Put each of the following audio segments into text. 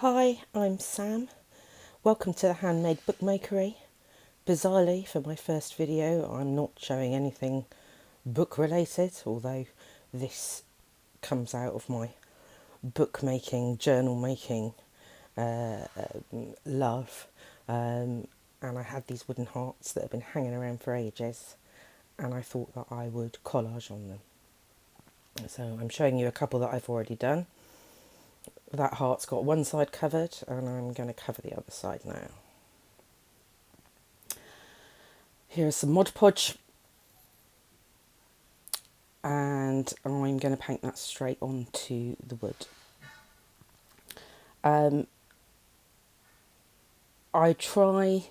Hi, I'm Sam. Welcome to the Handmade Bookmakery. Bizarrely, for my first video, I'm not showing anything book related, although this comes out of my bookmaking, journal making love. And I had these wooden hearts that have been hanging around for ages, and I thought that I would collage on them. So I'm showing you a couple that I've already done. That heart's got one side covered, and I'm going to cover the other side now. Here's some Mod Podge, and I'm going to paint that straight onto the wood. I try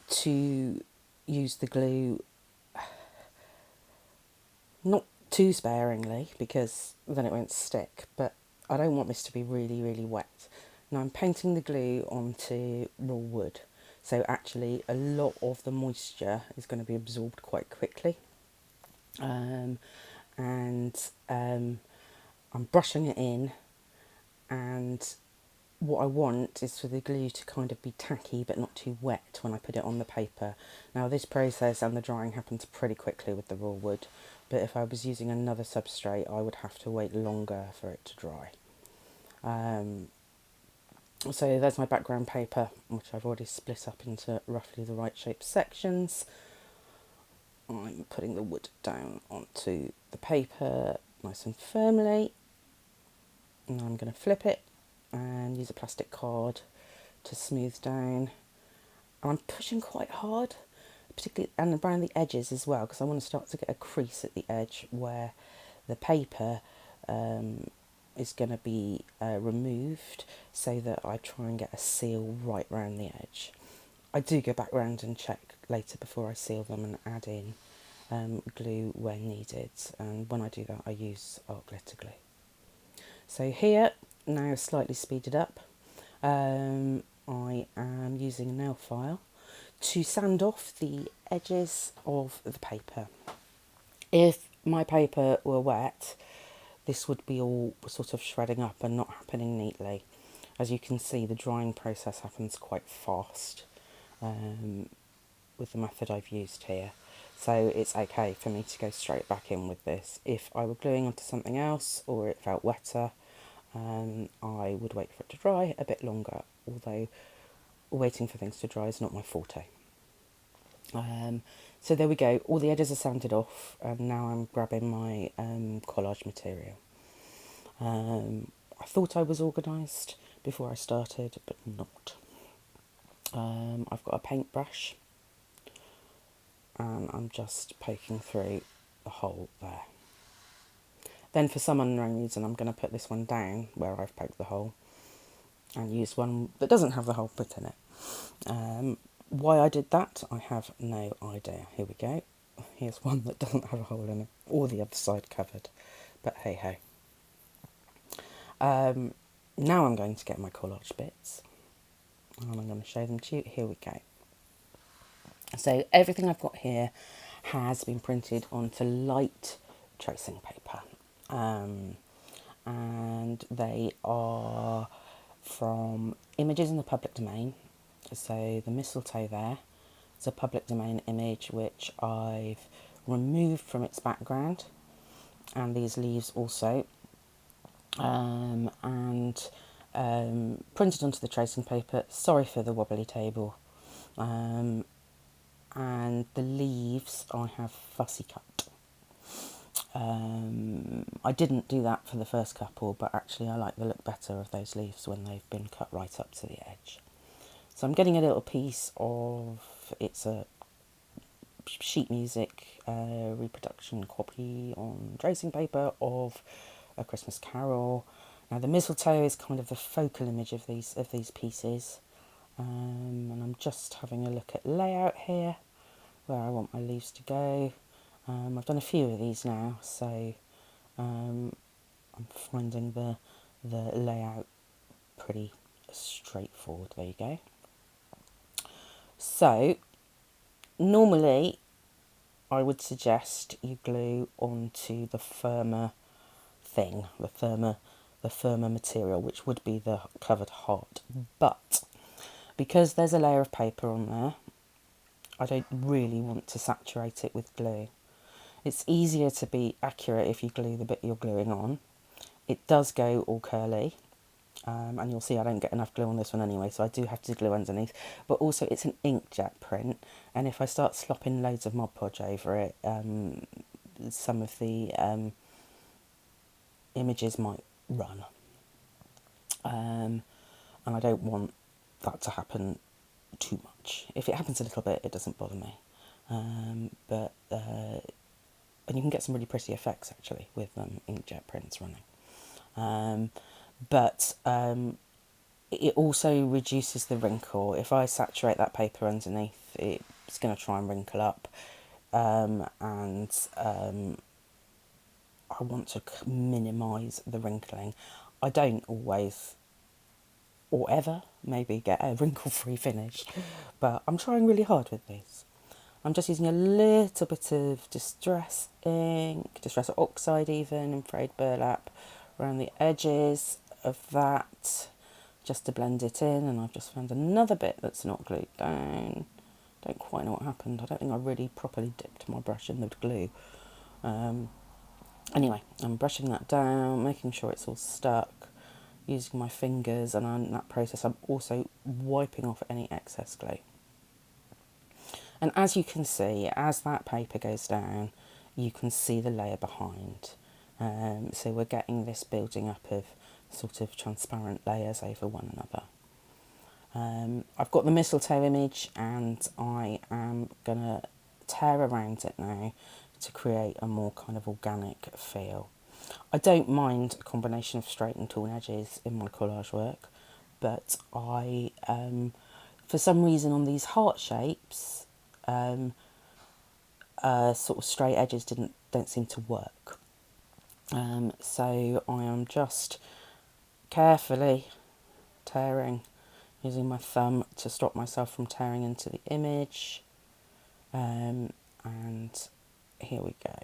to use the glue not too sparingly because then it won't stick, but I don't want this to be really, really wet. Now I'm painting the glue onto raw wood, so actually a lot of the moisture is going to be absorbed quite quickly. And I'm brushing it in, and what I want is for the glue to kind of be tacky but not too wet when I put it on the paper. Now this process and the drying happens pretty quickly with the raw wood, but if I was using another substrate I would have to wait longer for it to dry. So there's my background paper, which I've already split up into roughly the right shaped sections. I'm putting the wood down onto the paper nice and firmly, and I'm going to flip it and use a plastic card to smooth down. And I'm pushing quite hard, particularly and around the edges as well, because I want to start to get a crease at the edge where the paper is going to be removed, so that I try and get a seal right round the edge. I do go back round and check later before I seal them and add in glue when needed, and when I do that I use art glitter glue. So here, now slightly speeded up, I am using a nail file to sand off the edges of the paper. If my paper were wet, this would be all sort of shredding up and not happening neatly. As you can see, the drying process happens quite fast with the method I've used here. So it's okay for me to go straight back in with this. If I were gluing onto something else or it felt wetter, I would wait for it to dry a bit longer, although waiting for things to dry is not my forte. So there we go, all the edges are sanded off, and now I'm grabbing my collage material. I thought I was organised before I started, but not. I've got a paintbrush and I'm just poking through the hole there. Then for some unknown reason I'm going to put this one down where I've poked the hole and use one that doesn't have the hole put in it. Why I did that, I have no idea. Here we go. Here's one that doesn't have a hole in it, or the other side covered, but hey ho. Now I'm going to get my collage bits and I'm going to show them to you. Here we go. So everything I've got here has been printed onto light tracing paper, and they are from images in the public domain. So the mistletoe there is a public domain image which I've removed from its background, and these leaves also, and printed onto the tracing paper. Sorry for the wobbly table. And the leaves I have fussy cut. I didn't do that for the first couple, but actually I like the look better of those leaves when they've been cut right up to the edge. So I'm getting a little piece of, it's a sheet music reproduction copy on tracing paper of A Christmas Carol. Now the mistletoe is kind of the focal image of these pieces, and I'm just having a look at layout here where I want my leaves to go. I've done a few of these now, so I'm finding the layout pretty straightforward. There you go. So normally I would suggest you glue onto the firmer thing, the firmer the firmer material, which would be the covered heart. But because there's a layer of paper on there, I don't really want to saturate it with glue. It's easier to be accurate if you glue the bit you're gluing on. It does go all curly, and you'll see I don't get enough glue on this one anyway, so I do have to glue underneath. But also it's an inkjet print, and if I start slopping loads of Mod Podge over it, some of the images might run. And I don't want that to happen too much. If it happens a little bit, it doesn't bother me. And you can get some really pretty effects actually with inkjet prints running. It also reduces the wrinkle. If I saturate that paper underneath, it's going to try and wrinkle up. I want to minimise the wrinkling. I don't always, or ever, maybe get a wrinkle-free finish, but I'm trying really hard with these. I'm just using a little bit of distress ink, distress oxide even, and frayed burlap around the edges of that, just to blend it in. And I've just found another bit that's not glued down. Don't quite know what happened. I don't think I really properly dipped my brush in the glue. Anyway, I'm brushing that down, making sure it's all stuck, using my fingers, and in that process I'm also wiping off any excess glue. And as you can see, as that paper goes down, you can see the layer behind. So we're getting this building up of sort of transparent layers over one another. I've got the mistletoe image, and I am going to tear around it now to create a more kind of organic feel. I don't mind a combination of straight and torn edges in my collage work, but I, for some reason on these heart shapes, sort of straight edges don't seem to work. So I am just carefully tearing, using my thumb to stop myself from tearing into the image. And here we go.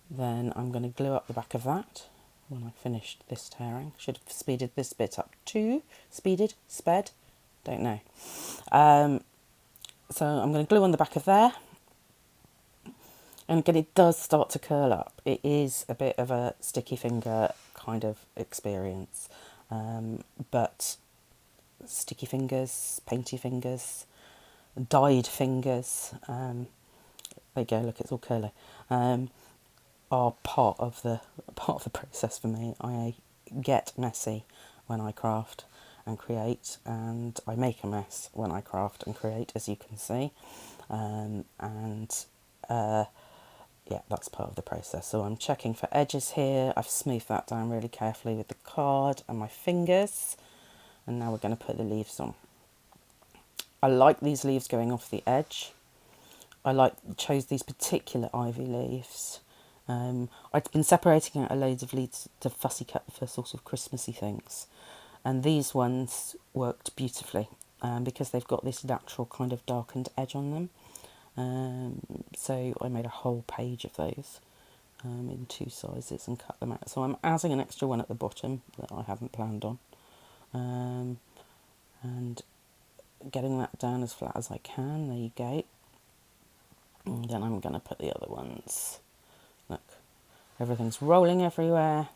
Then I'm going to glue up the back of that when I finished this tearing. Should have speeded this bit up too. Sped, don't know. So I'm going to glue on the back of there. And again, it does start to curl up. It is a bit of a sticky finger kind of experience. But sticky fingers, painty fingers, dyed fingers, there you go, look, it's all curly, are part of the process for me. I get messy when I craft and create, and I make a mess when I craft and create, as you can see. Yeah, that's part of the process. So I'm checking for edges here. I've smoothed that down really carefully with the card and my fingers. And now we're going to put the leaves on. I like these leaves going off the edge. I chose these particular ivy leaves. I'd been separating out a load of leaves to fussy cut for sort of Christmassy things. And these ones worked beautifully because they've got this natural kind of darkened edge on them. So I made a whole page of those in 2 sizes and cut them out. So I'm adding an extra one at the bottom that I hadn't planned on, and getting that down as flat as I can. There you go. And then I'm going to put the other ones. Look, everything's rolling everywhere.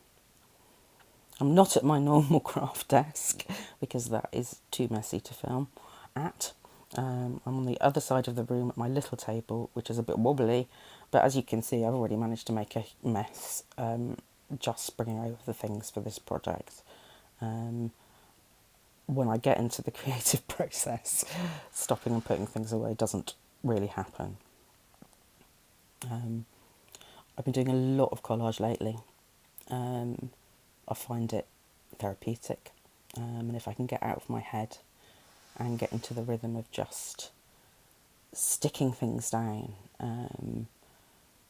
I'm not at my normal craft desk because that is too messy to film at. I'm on the other side of the room at my little table, which is a bit wobbly, but as you can see, I've already managed to make a mess just bringing over the things for this project. When I get into the creative process, stopping and putting things away doesn't really happen. I've been doing a lot of collage lately. I find it therapeutic, and if I can get out of my head and get into the rhythm of just sticking things down and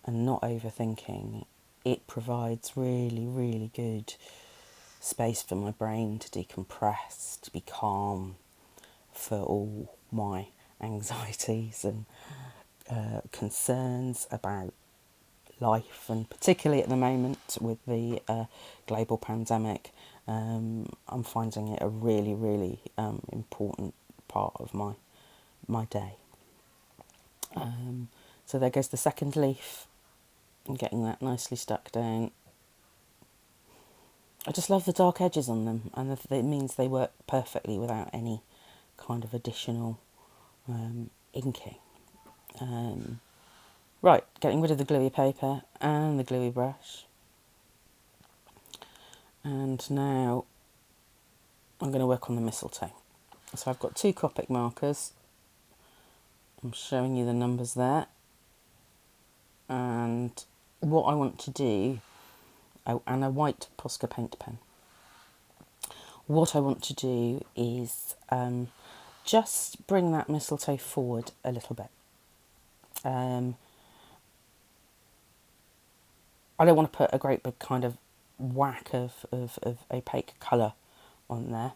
not overthinking, it provides really, really good space for my brain to decompress, to be calm, for all my anxieties and concerns about life, and particularly at the moment with the global pandemic, I'm finding it a really, really important part of my day. So there goes the second leaf. I'm getting that nicely stuck down. I just love the dark edges on them, and it means they work perfectly without any kind of additional inking. Right, getting rid of the gluey paper and the gluey brush. And now I'm going to work on the mistletoe. So I've got 2 Copic markers. I'm showing you the numbers there. And what I want to do, and a white Posca paint pen. What I want to do is just bring that mistletoe forward a little bit. I don't want to put a great big kind of whack of opaque colour on there,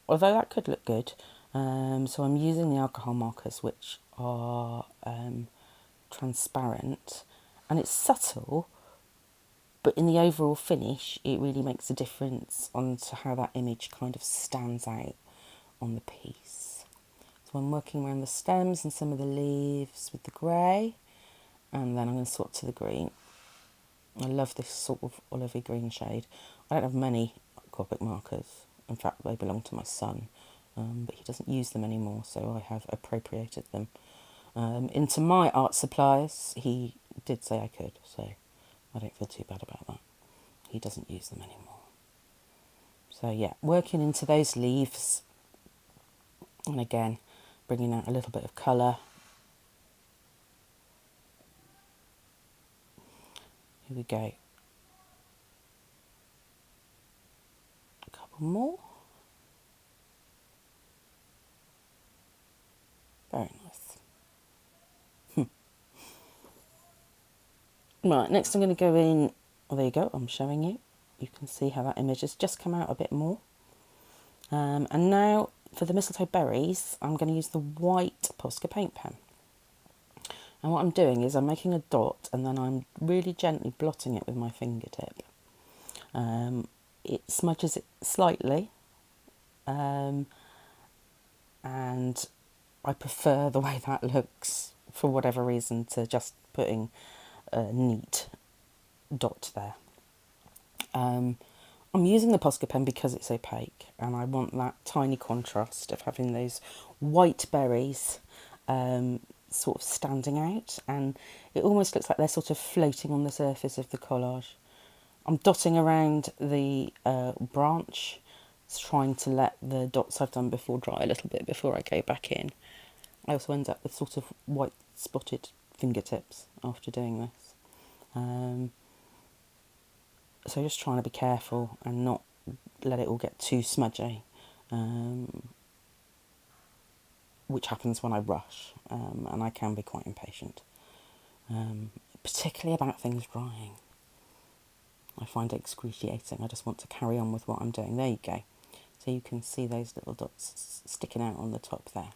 although that could look good. So I'm using the alcohol markers, which are transparent, and it's subtle, but in the overall finish it really makes a difference onto how that image kind of stands out on the piece. So I'm working around the stems and some of the leaves with the grey, and then I'm going to swap to the green. I love this sort of olivey green shade. I don't have many Copic markers. In fact, they belong to my son, but he doesn't use them anymore, so I have appropriated them into my art supplies. He did say I could, so I don't feel too bad about that. He doesn't use them anymore. So yeah, working into those leaves, and again, bringing out a little bit of colour. Here we go. A couple more. Very nice. Right, next I'm going to go in, oh there you go, I'm showing you. You can see how that image has just come out a bit more. And now for the mistletoe berries, I'm going to use the white Posca paint pen. And what I'm doing is I'm making a dot and then I'm really gently blotting it with my fingertip. It smudges it slightly, and I prefer the way that looks for whatever reason to just putting a neat dot there. I'm using the Posca pen because it's opaque and I want that tiny contrast of having those white berries sort of standing out, and it almost looks like they're sort of floating on the surface of the collage. I'm dotting around the branch, trying to let the dots I've done before dry a little bit before I go back in. I also end up with sort of white spotted fingertips after doing this. So just trying to be careful and not let it all get too smudgy, which happens when I rush, and I can be quite impatient, particularly about things drying. I find it excruciating. I just want to carry on with what I'm doing. There you go. So you can see those little dots sticking out on the top there.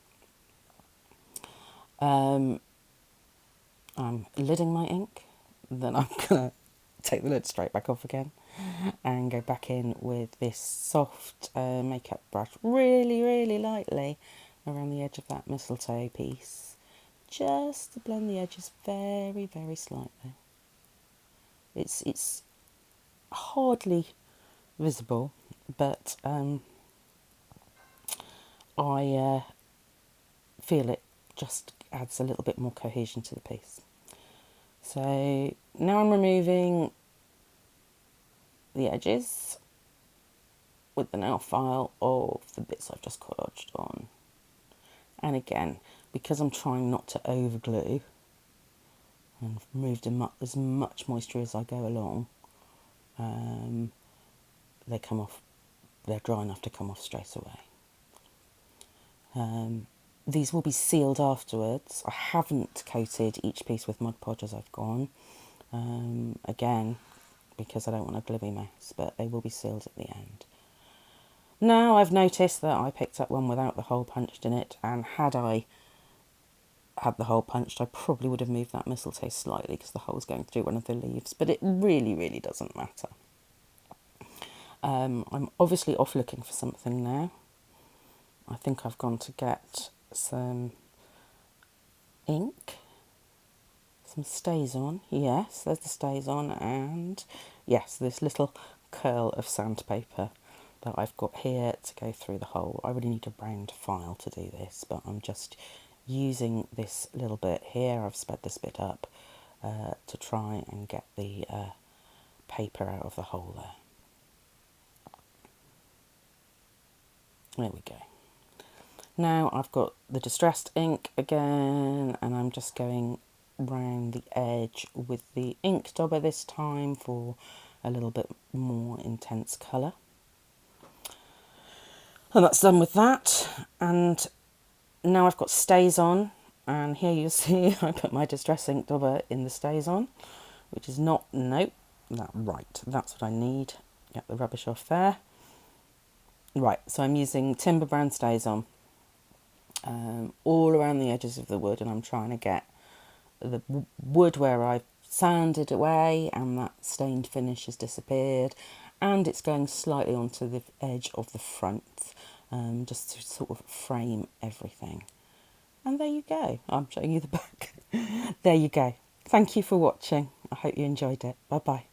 I'm lidding my ink, then I'm going to take the lid straight back off again and go back in with this soft makeup brush really, really lightly around the edge of that mistletoe piece, just to blend the edges very, very slightly. It's hardly visible, but I feel it just adds a little bit more cohesion to the piece. So now I'm removing the edges with the nail file of the bits I've just collaged on. And again, because I'm trying not to over glue and removed as much moisture as I go along, they come off, they're dry enough to come off straight away. These will be sealed afterwards. I haven't coated each piece with Mod Podge as I've gone, again, because I don't want a gluey mess, but they will be sealed at the end. Now I've noticed that I picked up one without the hole punched in it, and had I had the hole punched, I probably would have moved that mistletoe slightly because the hole's going through one of the leaves, but it really, really doesn't matter. I'm obviously off looking for something now. I think I've gone to get some ink, some stays on. Yes, there's the stays on, and yes, this little curl of sandpaper that I've got here to go through the hole. I really need a round file to do this, but I'm just using this little bit here. I've sped this bit up to try and get the paper out of the hole there. There we go. Now I've got the distressed ink again, and I'm just going round the edge with the ink dauber this time for a little bit more intense colour. And that's done with that. And now I've got stays on, and here you see I put my distress ink dauber in the stays on, which is not, nope, that's what I need. Get the rubbish off there. Right, so I'm using timber brown stays on all around the edges of the wood, and I'm trying to get the wood where I've sanded away and that stained finish has disappeared, and it's going slightly onto the edge of the front, just to sort of frame everything. And there you go. I'm showing you the back. There you go. Thank you for watching. I hope you enjoyed it. Bye bye.